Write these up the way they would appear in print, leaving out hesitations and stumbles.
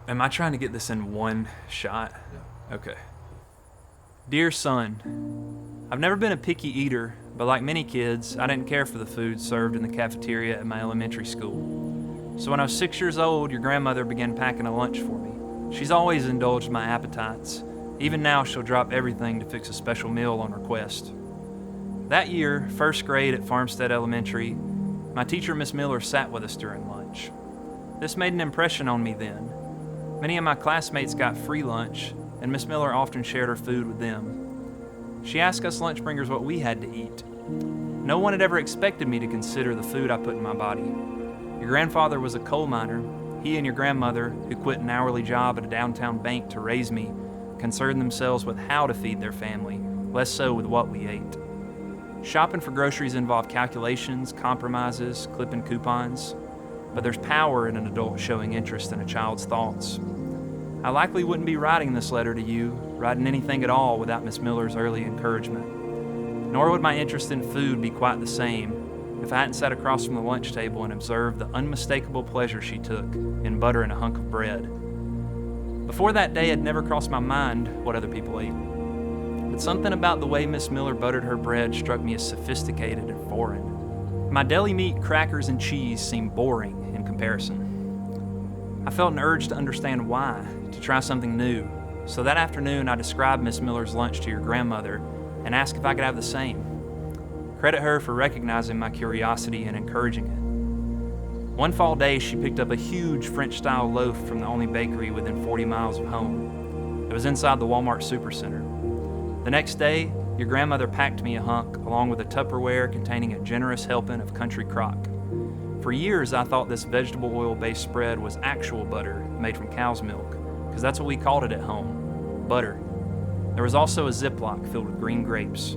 Am I trying to get this in one shot? Yeah. Okay. Dear son, I've never been a picky eater, but like many kids, I didn't care for the food served in the cafeteria at my elementary school. So when I was 6 years old, your grandmother began packing a lunch for me. She's always indulged my appetites. Even now, she'll drop everything to fix a special meal on request. That year, first grade at Farmstead Elementary, my teacher, Miss Miller, sat with us during lunch. This made an impression on me then. Many of my classmates got free lunch, and Miss Miller often shared her food with them. She asked us lunch bringers what we had to eat. No one had ever expected me to consider the food I put in my body. Your grandfather was a coal miner. He and your grandmother, who quit an hourly job at a downtown bank to raise me, concerned themselves with how to feed their family, less so with what we ate. Shopping for groceries involved calculations, compromises, clipping coupons, but there's power in an adult showing interest in a child's thoughts. I likely wouldn't be writing this letter to you, writing anything at all without Miss Miller's early encouragement. Nor would my interest in food be quite the same if I hadn't sat across from the lunch table and observed the unmistakable pleasure she took in buttering a hunk of bread. Before that day, it had never crossed my mind what other people ate. But something about the way Miss Miller buttered her bread struck me as sophisticated and foreign. My deli meat, crackers, and cheese seemed boring in comparison. I felt an urge to understand why, to try something new. So that afternoon, I described Miss Miller's lunch to your grandmother and asked if I could have the same. Credit her for recognizing my curiosity and encouraging it. One fall day, she picked up a huge French-style loaf from the only bakery within 40 miles of home. It was inside the Walmart Supercenter. The next day, your grandmother packed me a hunk along with a Tupperware containing a generous helping of country crock. For years, I thought this vegetable oil-based spread was actual butter made from cow's milk, because that's what we called it at home, butter. There was also a Ziploc filled with green grapes.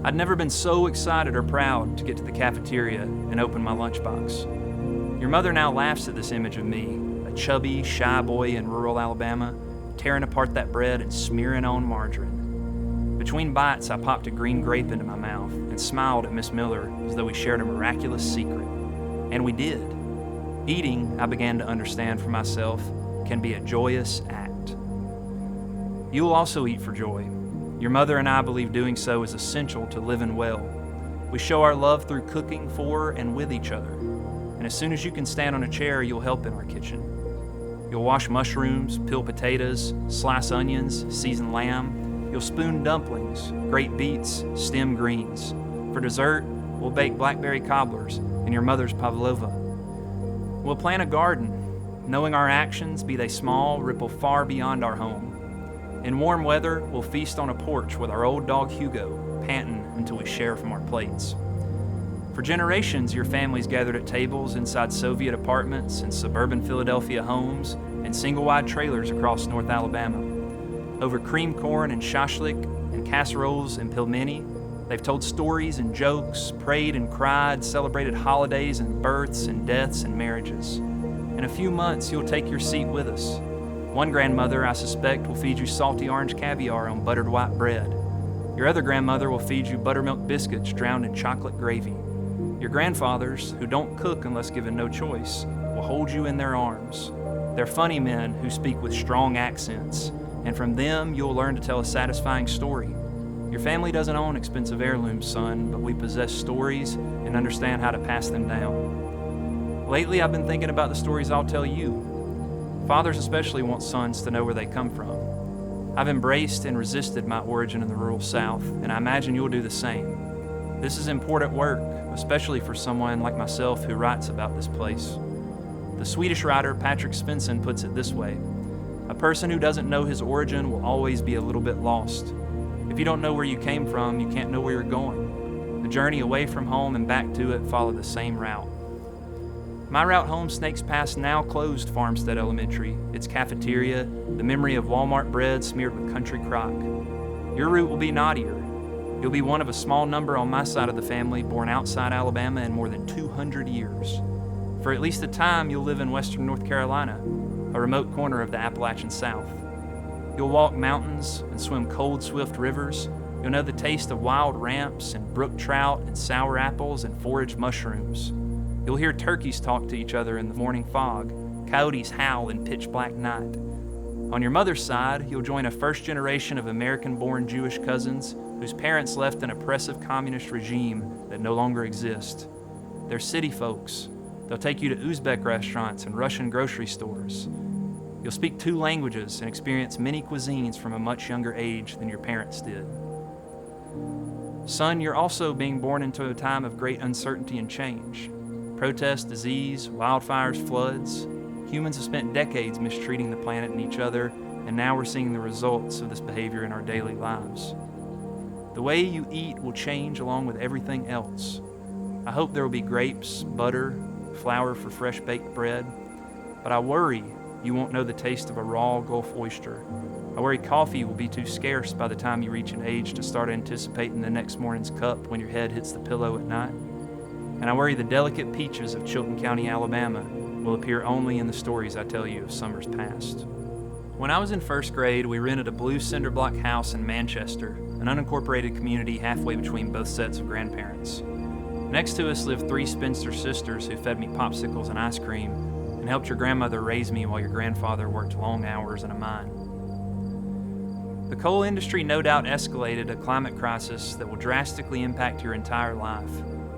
I'd never been so excited or proud to get to the cafeteria and open my lunchbox. Your mother now laughs at this image of me, a chubby, shy boy in rural Alabama, tearing apart that bread and smearing on margarine. Between bites, I popped a green grape into my mouth and smiled at Miss Miller as though we shared a miraculous secret. And we did. Eating, I began to understand for myself, can be a joyous act. You will also eat for joy. Your mother and I believe doing so is essential to living well. We show our love through cooking for and with each other. And as soon as you can stand on a chair, you'll help in our kitchen. You'll wash mushrooms, peel potatoes, slice onions, season lamb. You'll spoon dumplings, grate beets, stem greens. For dessert, we'll bake blackberry cobblers and your mother's pavlova. We'll plant a garden, knowing our actions, be they small, ripple far beyond our home. In warm weather, we'll feast on a porch with our old dog Hugo, panting until we share from our plates. For generations, your families gathered at tables inside Soviet apartments and suburban Philadelphia homes and single-wide trailers across North Alabama. Over cream corn and shashlik and casseroles and pilmeni, they've told stories and jokes, prayed and cried, celebrated holidays and births and deaths and marriages. In a few months, you'll take your seat with us. One grandmother, I suspect, will feed you salty orange caviar on buttered white bread. Your other grandmother will feed you buttermilk biscuits drowned in chocolate gravy. Your grandfathers, who don't cook unless given no choice, will hold you in their arms. They're funny men who speak with strong accents, and from them you'll learn to tell a satisfying story. Your family doesn't own expensive heirlooms, son, but we possess stories and understand how to pass them down. Lately, I've been thinking about the stories I'll tell you. Fathers especially want sons to know where they come from. I've embraced and resisted my origin in the rural South, and I imagine you'll do the same. This is important work, especially for someone like myself who writes about this place. The Swedish writer Patrick Svensson puts it this way: a person who doesn't know his origin will always be a little bit lost. If you don't know where you came from, you can't know where you're going. The journey away from home and back to it followed the same route. My route home snakes past now closed Farmstead Elementary, its cafeteria, the memory of Walmart bread smeared with country crock. Your route will be naughtier. You'll be one of a small number on my side of the family born outside Alabama in more than 200 years. For at least a time, you'll live in western North Carolina, a remote corner of the Appalachian South. You'll walk mountains and swim cold, swift rivers. You'll know the taste of wild ramps and brook trout and sour apples and forage mushrooms. You'll hear turkeys talk to each other in the morning fog Coyotes howl in pitch black night. On your mother's side, you'll join a first generation of American-born Jewish cousins whose parents left an oppressive communist regime that no longer exists. They're city folks. They'll take you to Uzbek restaurants and Russian grocery stores. You'll speak 2 languages and experience many cuisines from a much younger age than your parents did. Son, you're also being born into a time of great uncertainty and change. Protests, disease, wildfires, floods. Humans have spent decades mistreating the planet and each other, and now we're seeing the results of this behavior in our daily lives. The way you eat will change along with everything else. I hope there will be grapes, butter, flour for fresh baked bread, but I worry you won't know the taste of a raw Gulf oyster. I worry coffee will be too scarce by the time you reach an age to start anticipating the next morning's cup when your head hits the pillow at night. And I worry the delicate peaches of Chilton County, Alabama will appear only in the stories I tell you of summers past. When I was in first grade, we rented a blue cinder block house in Manchester, an unincorporated community halfway between both sets of grandparents. Next to us lived 3 spinster sisters who fed me popsicles and ice cream and helped your grandmother raise me while your grandfather worked long hours in a mine. The coal industry no doubt escalated a climate crisis that will drastically impact your entire life,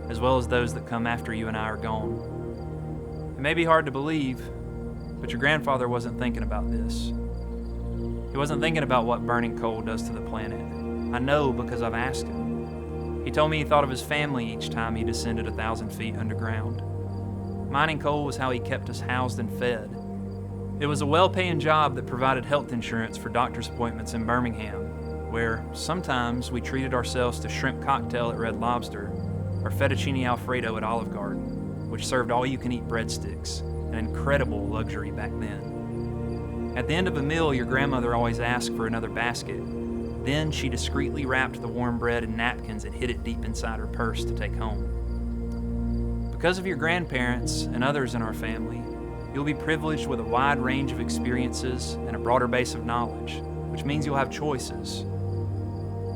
as well as those that come after you and I are gone. It may be hard to believe, but your grandfather wasn't thinking about this. He wasn't thinking about what burning coal does to the planet. I know because I've asked him. He told me he thought of his family each time he descended 1,000 feet underground. Mining coal was how he kept us housed and fed. It was a well-paying job that provided health insurance for doctor's appointments in Birmingham, where sometimes we treated ourselves to shrimp cocktail at Red Lobster or fettuccine Alfredo at Olive Garden, which served all-you-can-eat breadsticks, an incredible luxury back then. At the end of a meal, your grandmother always asked for another basket. Then she discreetly wrapped the warm bread in napkins and hid it deep inside her purse to take home. Because of your grandparents and others in our family, you'll be privileged with a wide range of experiences and a broader base of knowledge, which means you'll have choices.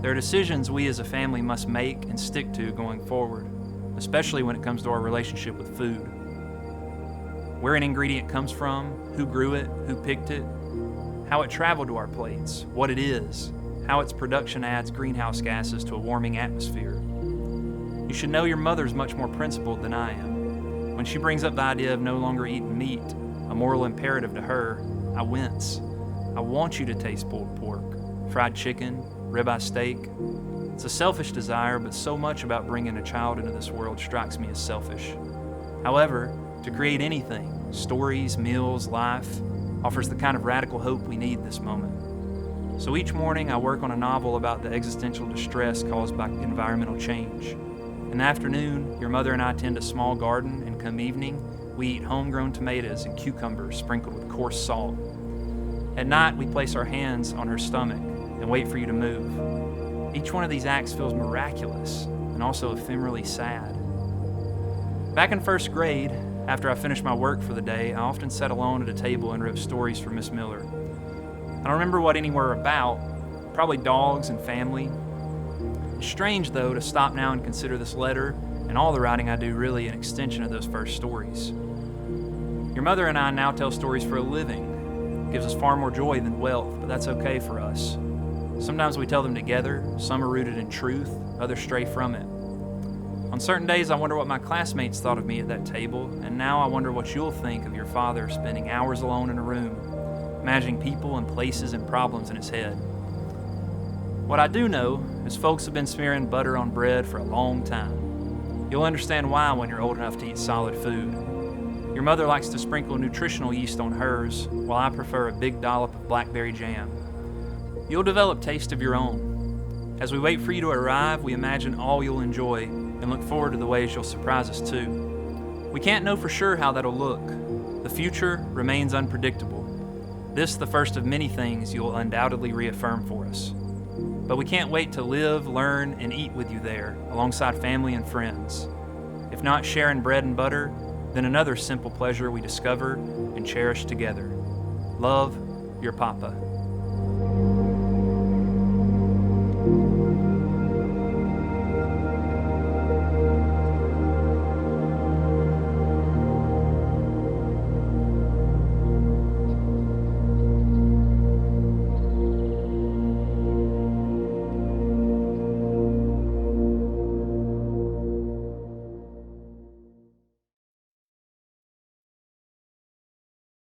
There are decisions we as a family must make and stick to going forward, especially when it comes to our relationship with food. Where an ingredient comes from, who grew it, who picked it, how it traveled to our plates, what it is, how its production adds greenhouse gases to a warming atmosphere. You should know your mother's much more principled than I am. When she brings up the idea of no longer eating meat, a moral imperative to her, I wince. I want you to taste pulled pork, fried chicken, ribeye steak. It's a selfish desire, but so much about bringing a child into this world strikes me as selfish. However, to create anything, stories, meals, life, offers the kind of radical hope we need this moment. So each morning I work on a novel about the existential distress caused by environmental change. In the afternoon, your mother and I tend a small garden, and come evening, we eat homegrown tomatoes and cucumbers sprinkled with coarse salt. At night, we place our hands on her stomach and wait for you to move. Each one of these acts feels miraculous and also ephemerally sad. Back in first grade, after I finished my work for the day, I often sat alone at a table and wrote stories for Miss Miller. I don't remember what any were about, probably dogs and family. It's strange, though, to stop now and consider this letter and all the writing I do really an extension of those first stories. Your mother and I now tell stories for a living. It gives us far more joy than wealth, but that's okay for us. Sometimes we tell them together, some are rooted in truth, others stray from it. On certain days, I wonder what my classmates thought of me at that table, and now I wonder what you'll think of your father spending hours alone in a room, imagining people and places and problems in his head. What I do know is folks have been smearing butter on bread for a long time. You'll understand why when you're old enough to eat solid food. Your mother likes to sprinkle nutritional yeast on hers, while I prefer a big dollop of blackberry jam. You'll develop taste of your own. As we wait for you to arrive, we imagine all you'll enjoy and look forward to the ways you'll surprise us too. We can't know for sure how that'll look. The future remains unpredictable. This the first of many things you'll undoubtedly reaffirm for us. But we can't wait to live, learn, and eat with you there, alongside family and friends. If not sharing bread and butter, then another simple pleasure we discover and cherish together. Love, your Papa.